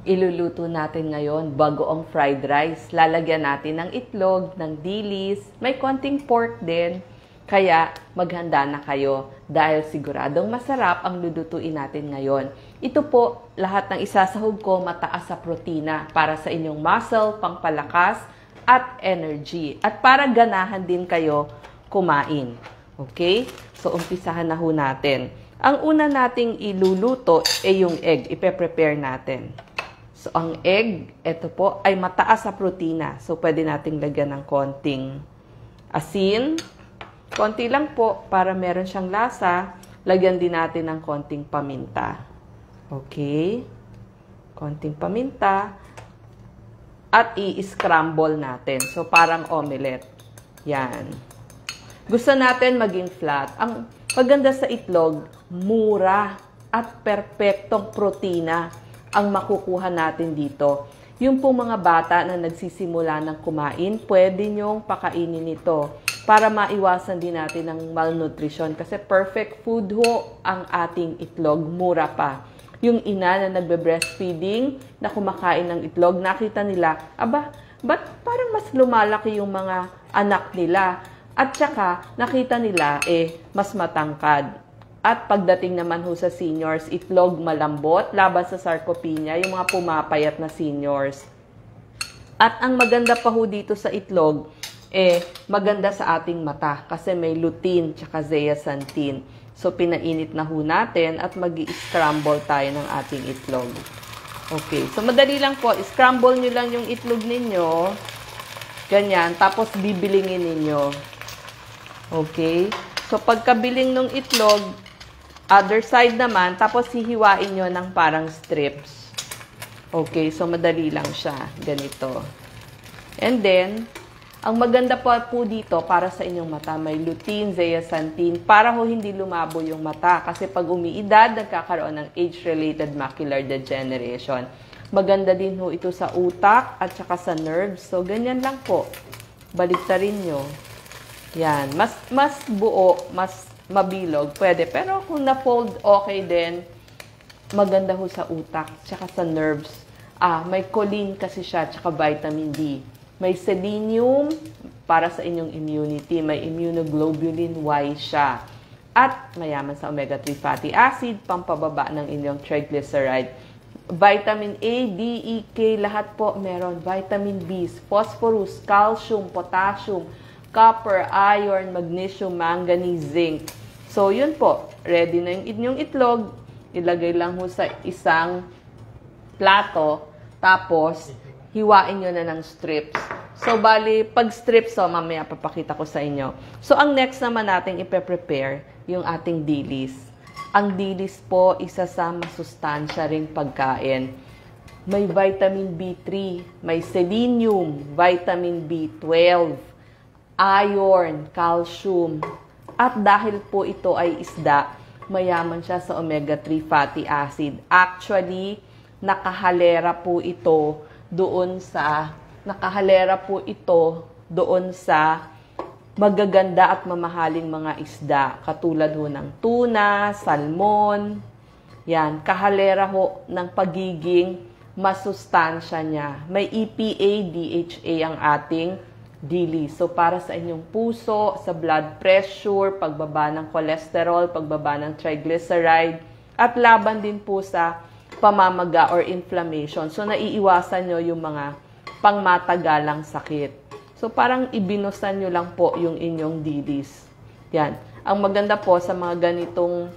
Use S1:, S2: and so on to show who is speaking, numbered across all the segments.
S1: iluluto natin ngayon bagoong fried rice. Lalagyan natin ng itlog, ng dilis, may konting pork din. Kaya maghanda na kayo dahil siguradong masarap ang lulutuin natin ngayon. Ito po, lahat ng isasahog ko mataas sa protina para sa inyong muscle, pangpalakas at energy. At para ganahan din kayo kumain. Okay? So, umpisahan na ho natin. Ang una nating iluluto ay yung egg. Ipe-prepare natin. So, ang egg, ito po, ay mataas sa protina. So, pwede nating lagyan ng konting asin. Konti lang po para meron siyang lasa. Lagyan din natin ng konting paminta. Okay? Konting paminta. At i-scramble natin. So, parang omelette. Yan. Gusto natin maging flat. Ang maganda sa itlog, mura at perpektong protina ang makukuha natin dito. Yung pong mga bata na nagsisimula ng kumain, pwede nyong pakainin ito para maiwasan din natin ng malnutrition. Kasi perfect food ho ang ating itlog, mura pa. Yung ina na nagbe-breastfeeding, na kumakain ng itlog, nakita nila, aba, ba't parang mas lumalaki yung mga anak nila? At saka, nakita nila, mas matangkad. At pagdating naman ho sa seniors, itlog malambot, laban sa sarcopenia, yung mga pumapayat na seniors. At ang maganda pa ho dito sa itlog, maganda sa ating mata kasi may lutein tsaka zeaxanthin. So, pinainit na ho natin at mag-i-scramble tayo ng ating itlog. Okay, so madali lang po. Scramble nyo lang yung itlog ninyo. Ganyan, tapos bibilingin ninyo. Okay, so pagkabiling ng itlog, other side naman, tapos hihiwain nyo ng parang strips. Okay, so madali lang siya. Ganito. And then, ang maganda po dito para sa inyong mata, may lutein, zeaxanthin, para ho hindi lumabo yung mata. Kasi pag umiidad, nagkakaroon ng age-related macular degeneration. Maganda din ho ito sa utak at saka sa nerves. So, ganyan lang po. Baliktarin nyo. Yan. Mas buo, mas mabilog, pwede. Pero kung na-fold, okay din. Maganda ho sa utak, tsaka sa nerves. May choline kasi siya, tsaka vitamin D. May selenium para sa inyong immunity. May immunoglobulin Y siya. At mayaman sa omega-3 fatty acid, pampababa ng inyong triglyceride. Vitamin A, D, E, K, lahat po meron. Vitamin B, phosphorus, calcium, potassium, copper, iron, magnesium, manganese, zinc. So, yun po. Ready na yung inyong itlog. Ilagay lang ho sa isang plato. Tapos, hiwain nyo na ng strips. So, bali, pag strips, mamaya papakita ko sa inyo. So, ang next naman natin ipe-prepare yung ating dilis. Ang dilis po, isa sa masustansya ring pagkain. May vitamin B3, may selenium, vitamin B12, iron, calcium. At dahil po ito ay isda, mayaman siya sa omega-3 fatty acid. Actually, nakahalera po ito doon sa magaganda at mamahaling mga isda. Katulad ho ng tuna, salmon. Yan, kahalera ho ng pagiging masustansya niya. May EPA, DHA ang ating dilis. So, para sa inyong puso, sa blood pressure, pagbaba ng cholesterol, pagbaba ng triglyceride, at laban din po sa pamamaga or inflammation. So, naiiwasan nyo yung mga pangmatagalang sakit. So, parang ibinusan nyo lang po yung inyong dilis. Yan. Ang maganda po sa mga ganitong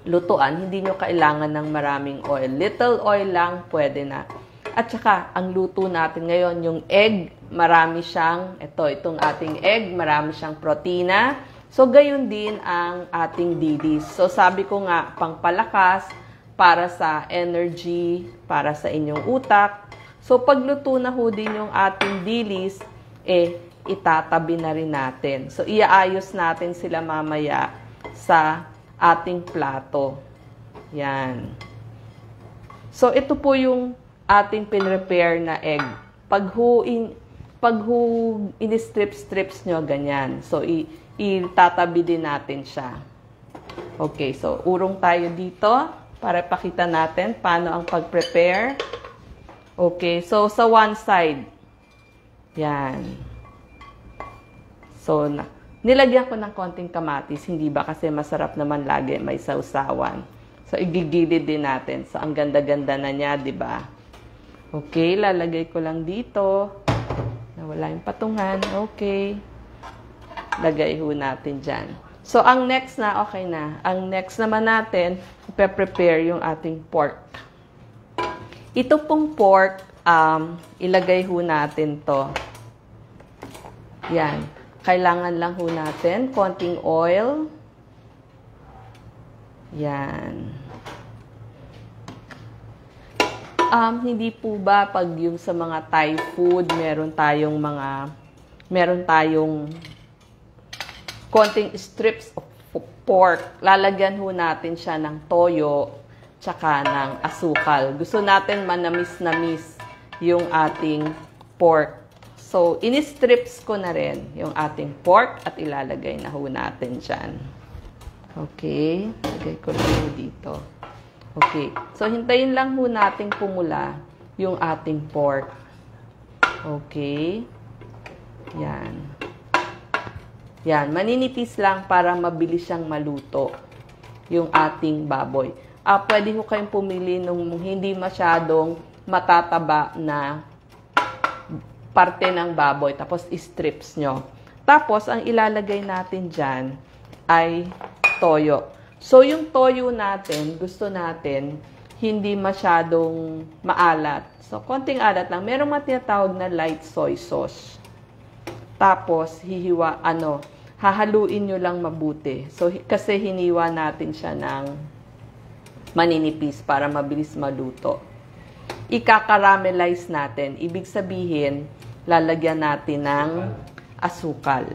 S1: lutuan, hindi nyo kailangan ng maraming oil. Little oil lang, pwede na. At saka, ang luto natin ngayon, yung egg, marami siyang, itong ating egg, marami siyang protina. So, gayon din ang ating dilis. So, sabi ko nga, pangpalakas, para sa energy, para sa inyong utak. So, pagluto na ho din yung ating dilis, itatabi na rin natin. So, iaayos natin sila mamaya sa ating plato. Yan. So, ito po yung ating pinrepare na egg. Pag in-strips nyo, ganyan. So, itatabi din natin siya. Okay, so, urong tayo dito para pakita natin paano ang pag-prepare. Okay, so sa one side. Yan. So, nilagyan ko ng konting kamatis. Hindi ba? Kasi masarap naman lagi may sausawan. So, igigilid din natin. So, ang ganda-ganda na niya, di ba? Okay, lalagay ko lang dito. Nawala yung patungan. Okay. Lagay ho natin dyan. So, ang next na, okay na. Ang next naman natin, prepare yung ating pork. Ito pong pork, ilagay ho natin to. Yan. Kailangan lang ho natin konting oil. Yan. Hindi po ba pag yung sa mga Thai food, meron tayong konting strips of pork. Lalagyan ho natin siya ng toyo tsaka ng asukal. Gusto natin manamis-namis yung ating pork. So, ini-strips ko na rin yung ating pork at ilalagay na ho natin dyan. Okay. Lagay ko lang ho dito. Okay. So, hintayin lang ho natin pumula yung ating pork. Okay. Yan. Yan. Maninipis lang para mabilis siyang maluto yung ating baboy. Pwede ho kayong pumili nung hindi masyadong matataba na parte ng baboy. Tapos, strips nyo. Tapos, ang ilalagay natin dyan ay toyo. So, yung toyo natin, gusto natin, hindi masyadong maalat. So, konting alat lang. Merong tinatawag na light soy sauce. Tapos, hahaluin nyo lang mabuti. So, kasi hiniwa natin siya ng maninipis para mabilis maluto. Ika-caramelize natin. Ibig sabihin, lalagyan natin ng asukal.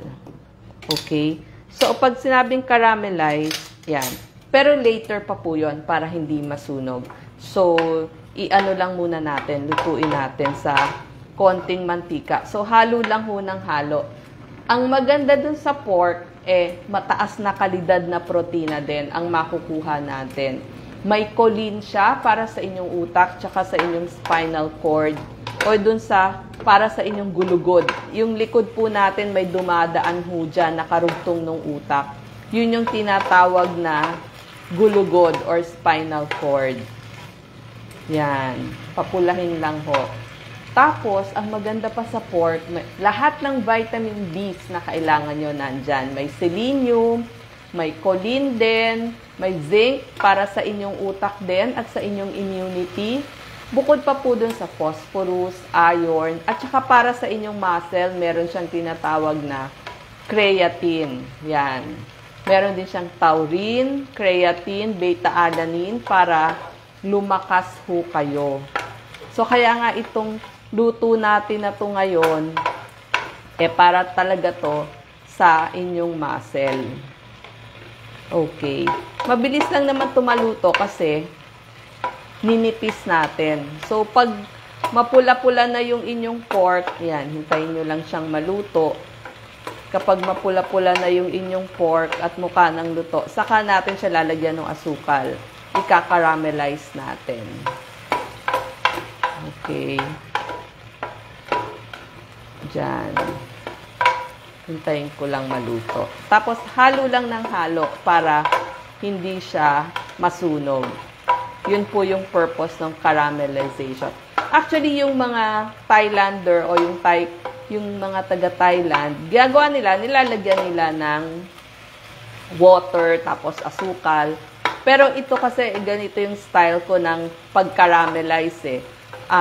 S1: Okay? So, pag sinabing caramelize, yan. Pero later pa po yun para hindi masunog. So, i-ano lang muna natin, lutuin natin sa konting mantika. So, halo lang ho ng halo. Ang maganda dun sa pork, mataas na kalidad na protina din ang makukuha natin. May choline siya para sa inyong utak, tsaka sa inyong spinal cord, o dun para sa inyong gulugod. Yung likod po natin may dumadaan ho dyan, nakarugtong ng utak. Yun yung tinatawag na gulugod or spinal cord. Yan. Papulahin lang ho. Tapos, ang maganda pa sa pork, lahat ng vitamin B's na kailangan nyo nandyan. May selenium, may choline din, may zinc para sa inyong utak din at sa inyong immunity. Bukod pa po dun sa phosphorus, iron, at saka para sa inyong muscle, meron siyang tinatawag na creatine. Yan. Meron din siyang taurine, creatine, beta-alanine para lumakas ho kayo. So, kaya nga itong luto natin na to ngayon, para talaga to sa inyong muscle. Okay. Mabilis lang naman tumaluto kasi ninipis natin. So, pag mapula-pula na yung inyong pork, yan, hintayin nyo lang siyang maluto. Kapag mapula-pula na yung inyong pork at mukha ng luto, saka natin siya lalagyan ng asukal. Ika-caramelize natin. Okay. Diyan. Hintayin ko lang maluto. Tapos, halo lang ng halo para hindi siya masunog. Yun po yung purpose ng caramelization. Actually, yung mga Thailander o yung mga taga-Thailand, ginagawa nila, nilalagyan nila ng water, tapos asukal. Pero ito kasi, ganito yung style ko ng pag-caramelize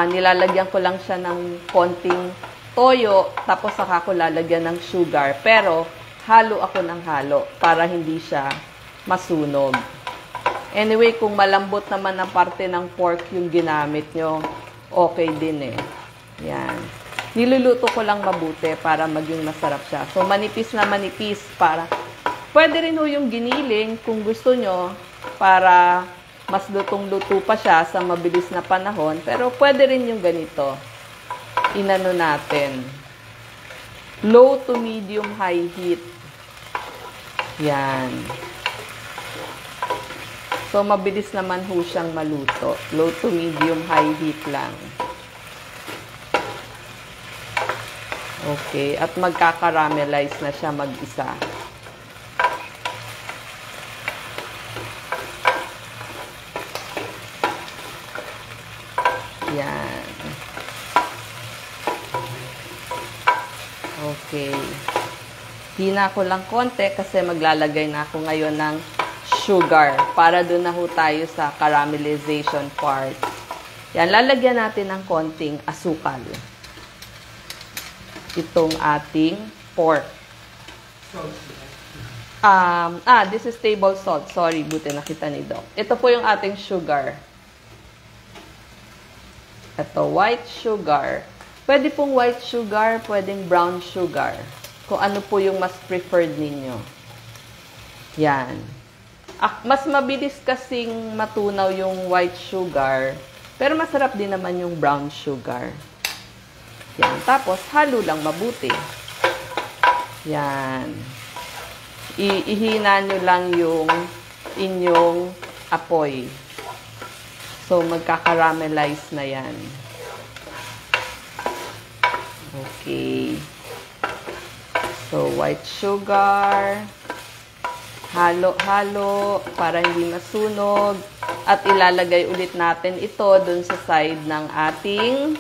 S1: nilalagyan ko lang siya ng konting toyo, tapos saka ko lalagyan ng sugar. Pero, halo ako ng halo para hindi siya masunog. Anyway, kung malambot naman ang parte ng pork yung ginamit nyo, okay din Yan. Niluluto ko lang mabuti para maging masarap siya. So, manipis na manipis para... Pwede rin yung giniling kung gusto nyo para mas lutong-luto pa siya sa mabilis na panahon. Pero pwede rin yung ganito. Inano natin. Low to medium high heat. Yan. So, mabilis naman ho siyang maluto. Low to medium high heat lang. Okay, at magkakaramelize na siya mag-isa. Yan. Okay. Hina ko lang konti kasi maglalagay na ako ngayon ng sugar para doon na ho tayo sa caramelization part. Yan, lalagyan natin ng konting asukal. Itong ating pork. This is table salt. Sorry, buti nakita ni Doc. Ito po yung ating sugar. Ito, white sugar. Pwede pong white sugar, pwedeng brown sugar. Kung ano po yung mas preferred ninyo. Yan. Mas mabilis kasing matunaw yung white sugar, pero masarap din naman yung brown sugar. Yan. Tapos, halo lang mabuti. Yan. Ihina nyo lang yung inyong apoy. So, magkakaramelize na yan. Okay. So, white sugar. Halo-halo para hindi masunog. At ilalagay ulit natin ito dun sa side ng ating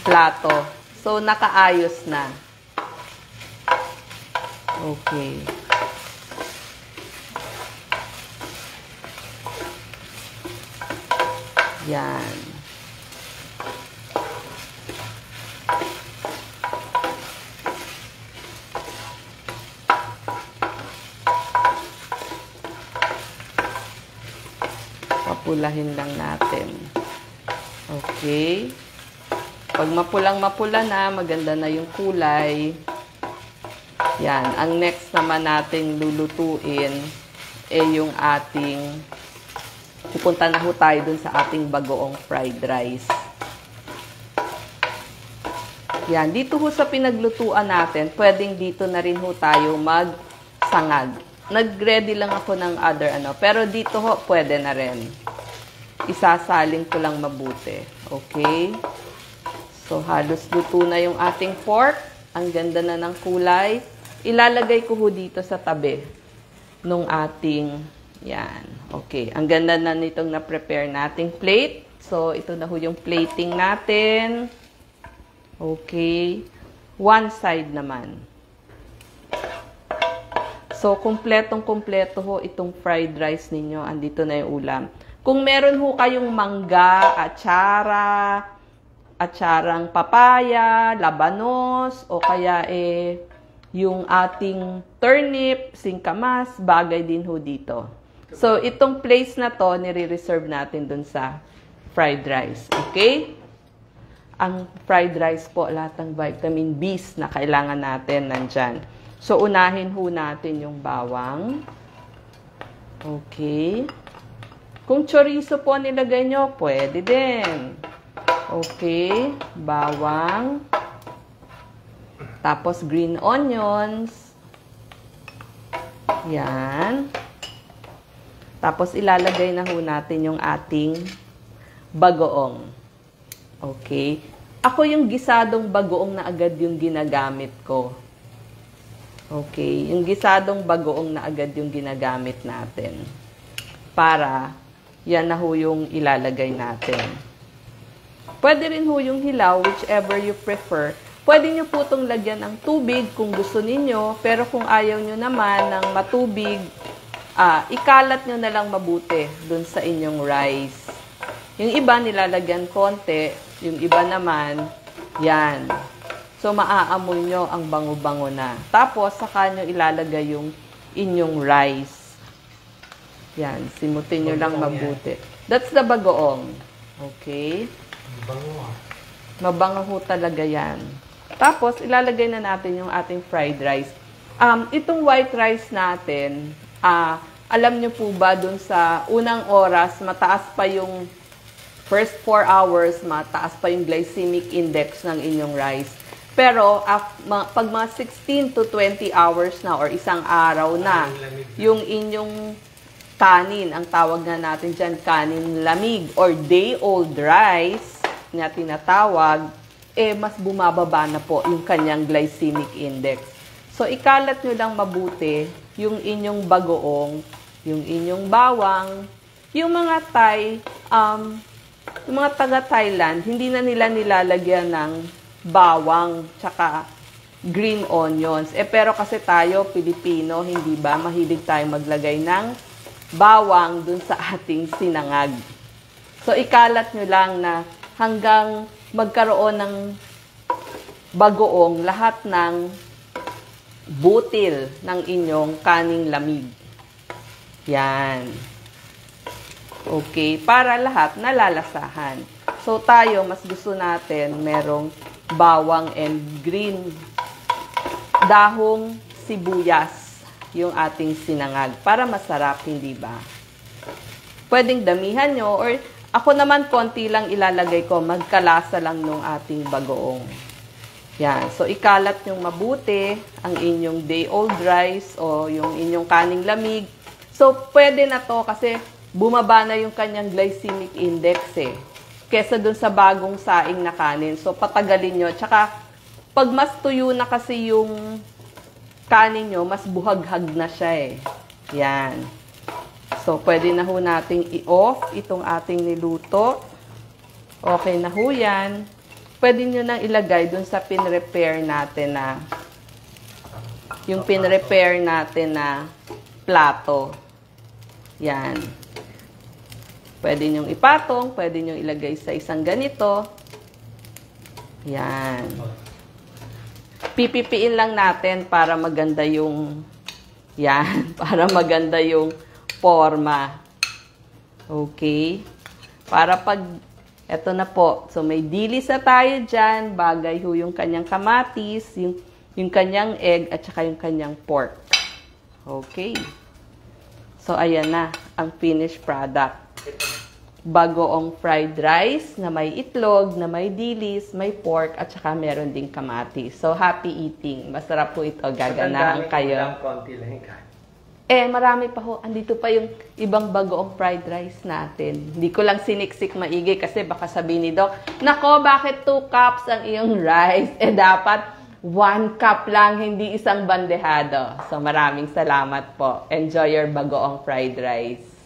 S1: plato. So, nakaayos na. Okay. Yan. Papulahin lang natin. Okay. Pag mapulang-mapula na, maganda na yung kulay. Yan. Ang next naman nating lulutuin ay yung ating, pupunta na ho tayo dun sa ating bagoong fried rice. Yan. Dito ho sa pinaglutuan natin, pwedeng dito na rin ho tayo magsangag. Nag-ready lang ako ng other pero dito ho, pwede na rin. Isasaling ko lang mabuti. Okay? So, halos luto na yung ating pork. Ang ganda na ng kulay. Ilalagay ko ho dito sa tabi nung ating, yan. Okay. Ang ganda na nitong na-prepare nating plate. So, ito na ho yung plating natin. Okay. One side naman. So, kumpletong-kumpleto ho itong fried rice ninyo. Andito na yung ulam. Kung meron ho kayong mangga, atsarang papaya, labanos, o kaya yung ating turnip, singkamas, bagay din ho dito. So, itong place na to, nire-reserve natin dun sa fried rice. Okay? Ang fried rice po, lahat ng vitamin B's na kailangan natin nandyan. So, unahin ho natin yung bawang. Okay. Kung chorizo po nilagay nyo, pwede din. Okay. Bawang. Tapos, green onions. Yan. Tapos, ilalagay na ho natin yung ating bagoong. Okay. Ako yung gisadong bagoong na agad yung ginagamit ko. Okay. Yung gisadong bagoong na agad yung ginagamit natin. Para, yan na ho yung ilalagay natin. Pwede rin ho yung hilaw, whichever you prefer. Pwede nyo po itong lagyan ng tubig kung gusto ninyo. Pero kung ayaw nyo naman ng matubig, ikalat nyo na lang mabuti dun sa inyong rice. Yung iba nilalagyan konti, yung iba naman, yan. So, maaamoy nyo ang bango-bango na. Tapos, saka nyo ilalagay yung inyong rice. Yan, simutin nyo lang mabuti. That's the bagoong. Okay? Mabango ho talaga yan. Tapos, ilalagay na natin yung ating fried rice. Itong white rice natin, alam nyo po ba dun sa unang oras, mataas pa yung first 4 hours, mataas pa yung glycemic index ng inyong rice. Pero, pag mga 16 to 20 hours na or isang araw na, yung inyong kanin, ang tawag na natin dyan, kanin lamig or day-old rice, na tinatawag, mas bumababa na po yung kanyang glycemic index. So, ikalat nyo lang mabuti yung inyong bagoong, yung inyong bawang, yung mga Thai, yung mga taga-Thailand, hindi na nila nilalagyan ng bawang tsaka green onions. Pero kasi tayo, Pilipino, hindi ba? Mahilig tayo maglagay ng bawang dun sa ating sinangag. So, ikalat nyo lang na hanggang magkaroon ng bagoong lahat ng butil ng inyong kaning lamig. Yan. Okay, para lahat nalalasahan. So, tayo, mas gusto natin merong bawang and green dahong sibuyas yung ating sinangag para masarap, hindi ba? Pwedeng damihan nyo or ako naman konti lang ilalagay ko, magkalasa lang nung ating bagoong. Yan. So, ikalat yung mabuti ang inyong day-old rice o yung inyong kaning lamig. So, pwede na to kasi bumaba na yung kanyang glycemic index kesa dun sa bagong saing na kanin. So, patagalin nyo. Tsaka, pag mas tuyo na kasi yung kanin nyo, mas buhaghag na siya Yan. So, pwede na ho nating i-off itong ating niluto. Okay na ho yan. Pwede nyo nang ilagay dun sa pin-repair natin na yung pin-repair natin na plato. Yan. Pwede nyong ipatong, pwede nyong ilagay sa isang ganito. Yan. Pipipiin lang natin para maganda yung yan, para maganda yung forma. Okay? Para pag eto na po. So, may dilis na tayo dyan. Bagay ho yung kanyang kamatis, yung kanyang egg, at saka yung kanyang pork. Okay. So, ayan na ang finished product. Bagoong fried rice na may itlog, na may dilis, may pork, at saka meron ding kamatis. So, happy eating. Masarap po ito. Gaganahan kayo.
S2: Konti lang yung kain.
S1: Marami pa ho. Andito pa yung ibang bagoong fried rice natin. Hindi ko lang siniksik maigi kasi baka sabihin ni Doc, nako, bakit 2 cups ang iyong rice? Dapat 1 cup lang, hindi isang bandehado. So, maraming salamat po. Enjoy your bagoong fried rice.